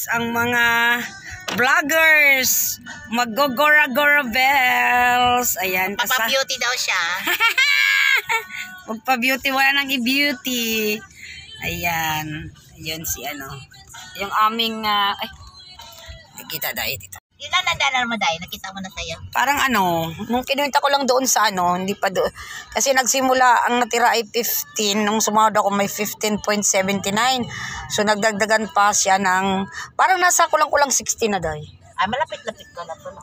guys, ang mga vloggers, mag-gogora-gora bells. Ayan. Magpa-beauty daw siya. Magpa-beauty, wala nang i-beauty. Ayan. Ayan si ano. Yung aming, ay, nakita dahil dito. Yun na nandala mo dahil, nakita mo na sa'yo. Parang ano, nung kinuwenta ko lang doon sa ano, hindi pa doon. Kasi nagsimula, ang natira ay 15. Nung sumahod ako may 15.79. So nagdagdagan pa siya ng, parang nasa kulang-kulang 60 na dahil. Ay, malapit-lapit ka na pala.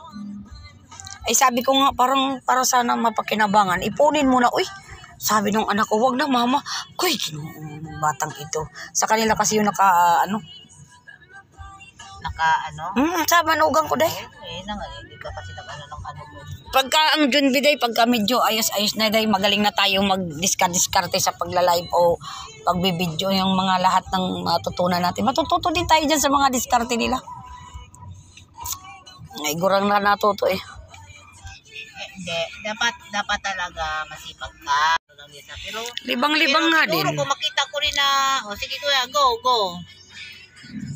Ay sabi ko nga, parang para sana mapakinabangan, ipunin mo na, uy. Sabi nung anak ko, wag na mama. Kuy, batang ito. Sa kanila kasi yung sa manugang ko dahil. Hindi ka kasi ng ano mo. Pagka ang June Biday, pagka medyo ayos-ayos na dahil, magaling na tayo mag-diskarte sa pagla-live o pagbibideo yung mga lahat ng matutunan natin. Matututo din tayo dyan sa mga diskarte nila. Ay, gurang na natuto eh. Hindi, dapat talaga masipag ka. Pero libang-libang nga din. Siguro kung makita ko rin na, sige kuya, go.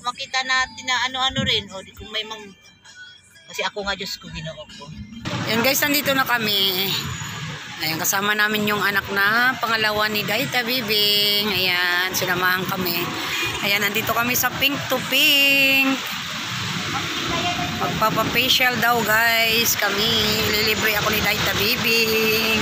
Makita natin na ano-ano rin. O, kung may kasi ako nga, Diyos ko, ginoo ko. Yan guys, nandito na kami. Ayan, kasama namin yung anak na pangalawa ni Daita Bibing. Ayan, sinamahan kami. Ayan, nandito kami sa Pink to Pink. Magpapafacial daw guys kami. Lilibre ako ni Daita Bibing.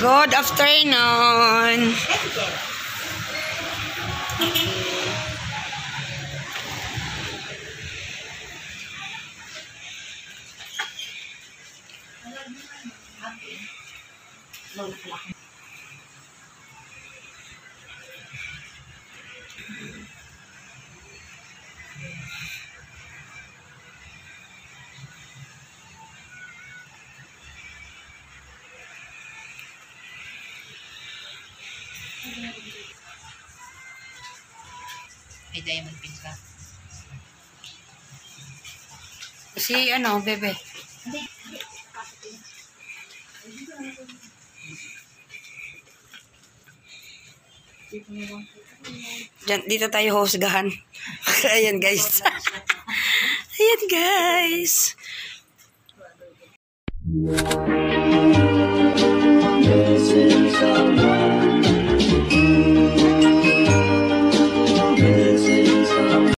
Good afternoon. May diamond pins ka. Si ano, bebe. Diyan, dito tayo husgahan. Ayan guys. Ayan guys. This is